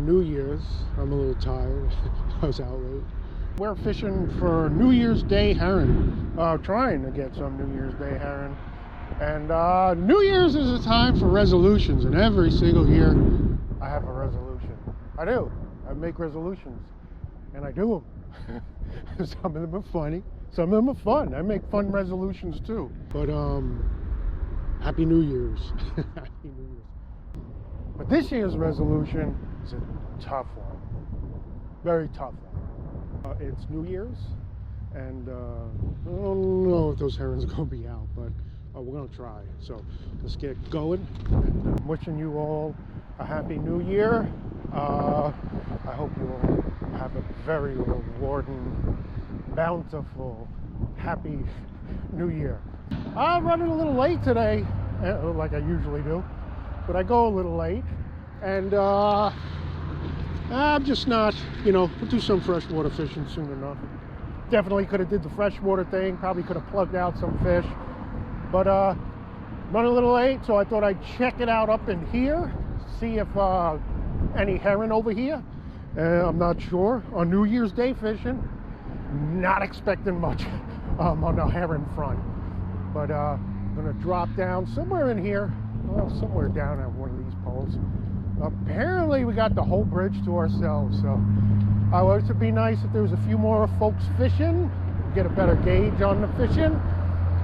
New Year's. I'm a little tired. I was out late. We're fishing for New Year's Day herring. Trying to get some New Year's Day herring. And New Year's is a time for resolutions, and every single year I have a resolution. I do. I make resolutions, and I do them. Some of them are funny. Some of them are fun. I make fun resolutions too. But Happy New Year's. Happy New Year's. But this year's resolution is a tough one. Very tough one. It's New Year's, and I don't know if those herons are going to be out, but we're going to try. So let's get going. And I'm wishing you all a Happy New Year. I hope you all have a very rewarding, bountiful, happy New Year. I'm running a little late today, like I usually do, but I go a little late, and I'm just not, we'll do some freshwater fishing soon enough. Definitely could have did the freshwater thing, probably could have plugged out some fish, but running a little late, so I thought I'd check it out up in here, see if any herring over here. I'm not sure. On New Year's Day fishing, not expecting much on the herring front, but I'm gonna drop down somewhere in here, well, somewhere down at one of these poles. Apparently we got the whole bridge to ourselves, so it would be nice if there was a few more folks fishing, get a better gauge on the fishing,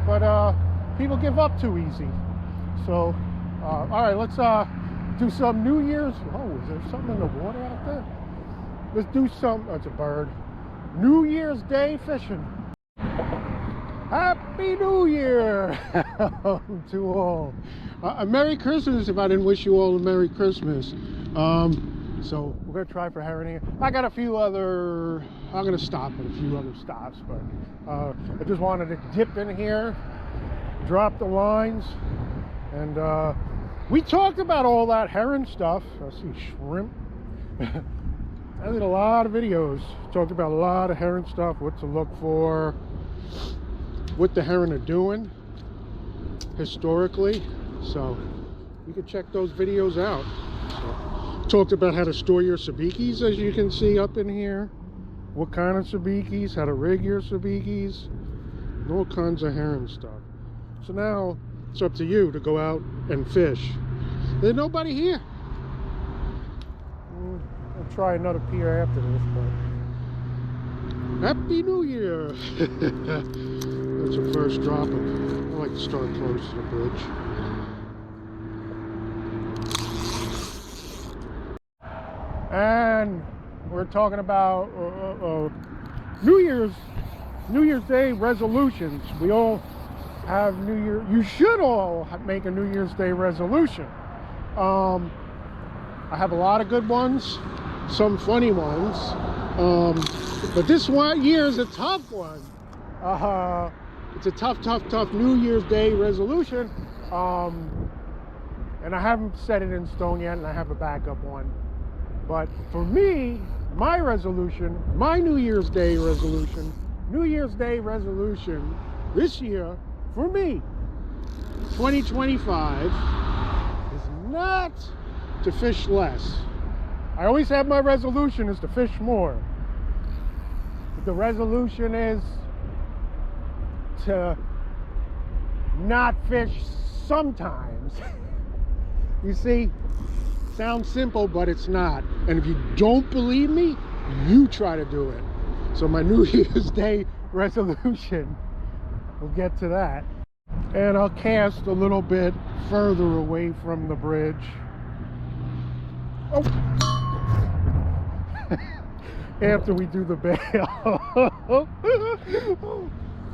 but people give up too easy. So all right, let's do some New Year's. Oh, is there something in the water out there? Let's do some, that's a bird. New Year's Day fishing. Happy New Year to all. A Merry Christmas if I didn't wish you all a Merry Christmas. So we're gonna try for herring here. I got a few other, I'm gonna stop at a few other stops, but I just wanted to dip in here, drop the lines, and we talked about all that herring stuff. I see shrimp. I did a lot of videos, talked about a lot of herring stuff, what to look for, what the herring are doing historically. So you can check those videos out. So, talked about how to store your sabikis, as you can see up in here, what kind of sabikis, how to rig your sabikis, and all kinds of herring stuff. So now it's up to you to go out and fish. There's nobody here. I'll try another pier after this, but Happy New Year. That's the first drop. I like to start close to the bridge. And we're talking about New Year's Day resolutions. We all have you should all make a New Year's Day resolution. I have a lot of good ones, some funny ones, but this year is a tough one. It's a tough New Year's Day resolution, and I haven't set it in stone yet, and I have a backup one. But for me, my resolution, my New Year's Day resolution this year, for me, 2025, is not to fish less. I always have my resolution is to fish more. But the resolution is to not fish sometimes. You see, sounds simple, but it's not. And if you don't believe me, you try to do it. So my New Year's Day resolution, we'll get to that. And I'll cast a little bit further away from the bridge. Oh. After we do the bail.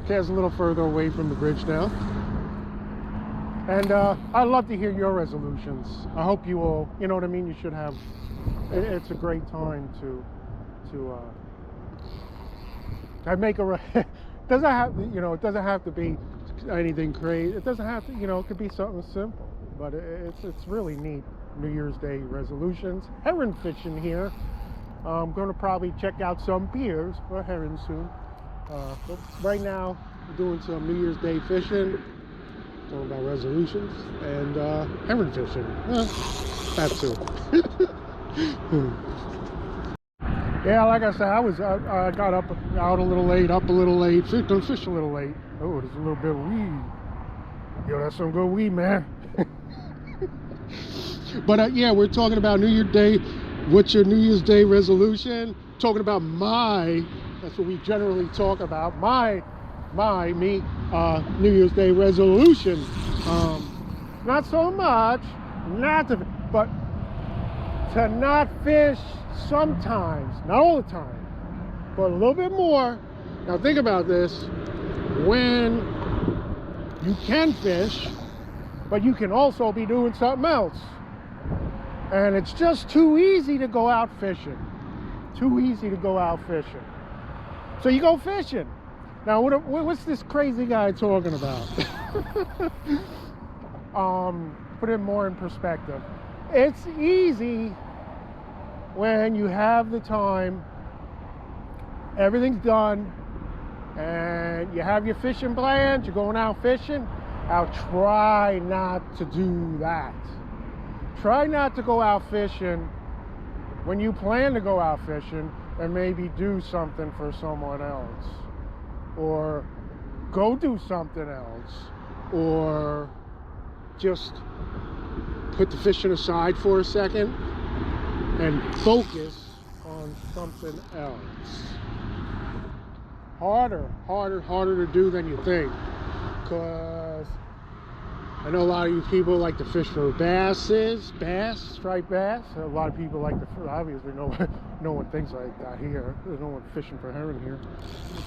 Cast a little further away from the bridge now. And I'd love to hear your resolutions. I hope you all, you know what I mean, you should have, it's a great time to I make it doesn't have, it doesn't have to be anything crazy. It doesn't have to, it could be something simple, but it's really neat. New Year's Day resolutions. Herring fishing here. I'm going to probably check out some piers for herring soon. But right now, we're doing some New Year's Day fishing. Talking about resolutions and herring fishing. That too. Yeah, like I said, I got out a little late, up a little late, gonna fish a little late. Oh, there's a little bit of weed. Yo, that's some good weed, man. But yeah, we're talking about New Year's Day. What's your New Year's Day resolution? Talking about that's what we generally talk about. Me, New Year's Day resolution. Not so much, but to not fish sometimes, not all the time, but a little bit more. Now think about this: when you can fish, but you can also be doing something else, and it's just too easy to go out fishing. Too easy to go out fishing. So you go fishing. Now what's this crazy guy talking about? Put it more in perspective. It's easy when you have the time, everything's done, and you have your fishing plans, you're going out fishing. Now try not to do that. Try not to go out fishing when you plan to go out fishing and maybe do something for someone else, or go do something else, or just put the fishing aside for a second and focus on something else. Harder to do than you think, because I know a lot of you people like to fish for bass, striped bass. A lot of people like to, obviously no one thinks like that here. There's no one fishing for herring here.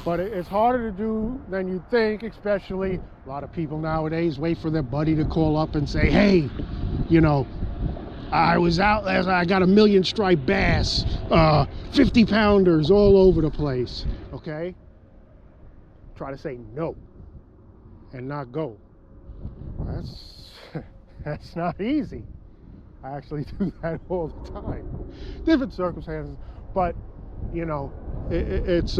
But it's harder to do than you think, especially a lot of people nowadays wait for their buddy to call up and say, hey, you know, I was out last night, I got 1 million striped bass, 50 pounders all over the place, okay? Try to say no and not go. That's not easy. I actually do that all the time. Different circumstances, but you know, it's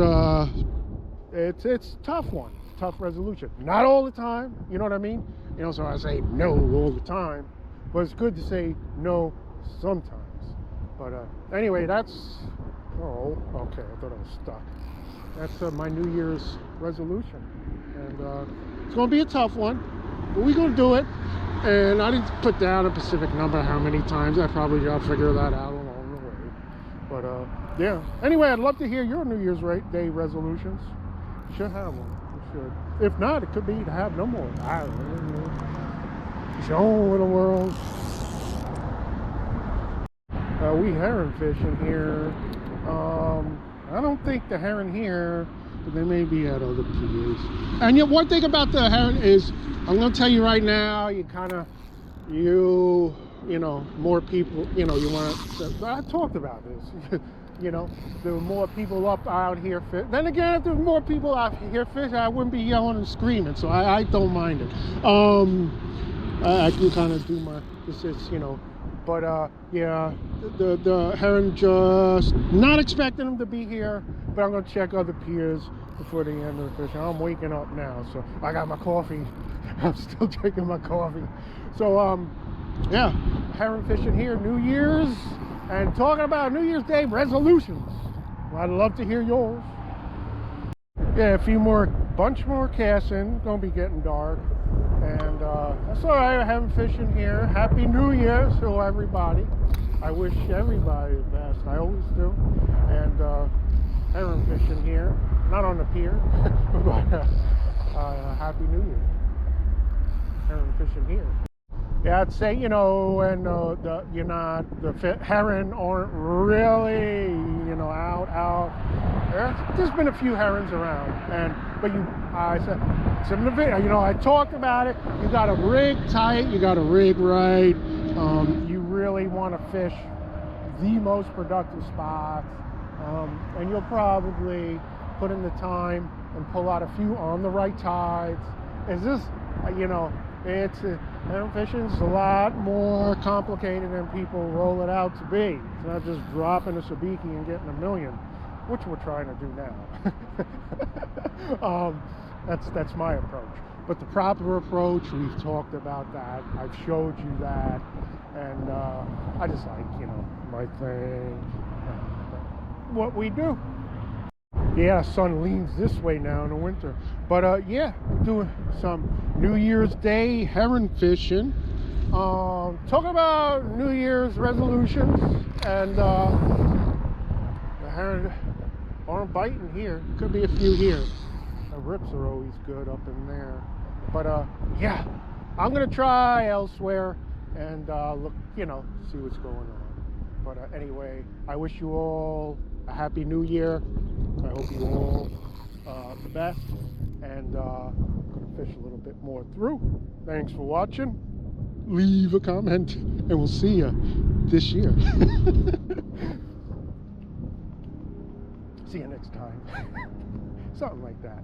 tough one, tough resolution. Not all the time, you know what I mean? You know, so I say no all the time, but it's good to say no sometimes. But anyway, that's, oh, okay, I thought I was stuck. That's my New Year's resolution, and it's gonna be a tough one, but we're gonna do it. And I didn't put down a specific number how many times. I probably got to figure that out along the way. But yeah. Anyway, I'd love to hear your New Year's Day resolutions. You should have one. You should. If not, it could be to have no more. I don't know. It's your own little world. We herring fishing here. I don't think the herring here, but they may be at other piers. And yet, one thing about the herring is, I'm going to tell you right now, you know, more people, you know, you want to, I talked about this, you know, there were more people out here fishing. Then again, if there were more people out here fishing, I wouldn't be yelling and screaming, so I don't mind it. I can kind of do my, this is, you know, but yeah, the herring, just not expecting them to be here, but I'm going to check other piers before the end of the fishing. I'm waking up now, so I got my coffee. I'm still drinking my coffee. So yeah, herring fishing here, New Year's, and talking about New Year's Day resolutions. Well, I'd love to hear yours. Yeah, bunch more casting. It's gonna be getting dark, and that's all right. I'm having fishing here. Happy New Year to everybody. I wish everybody the best. I always do. And herring fishing here, not on the pier, but Happy New Year. Herring fishing here. Yeah, I'd say, you know, and the herring aren't really, you know, out. There's been a few herons around, I said, it's in the video, you know, I talked about it. You got to rig tight, you got to rig right. You really want to fish the most productive spots, and you'll probably put in the time and pull out a few on the right tides. It's just, you know, herring fishing is a lot more complicated than people roll it out to be. It's not just dropping a sabiki and getting 1 million, which we're trying to do now. That's my approach. But the proper approach, we've talked about that. I've showed you that. And I just like, my thing, what we do. Yeah, sun leans this way now in the winter. But yeah, doing some New Year's Day heron fishing. Talk about New Year's resolutions, and the heron aren't biting here. Could be a few here. The rips are always good up in there. But yeah, I'm gonna try elsewhere and look, see what's going on. But anyway, I wish you all a happy New Year. I hope you all the best, and gonna fish a little bit more through. Thanks for watching. Leave a comment, and we'll see you this year. See you next time. Something like that.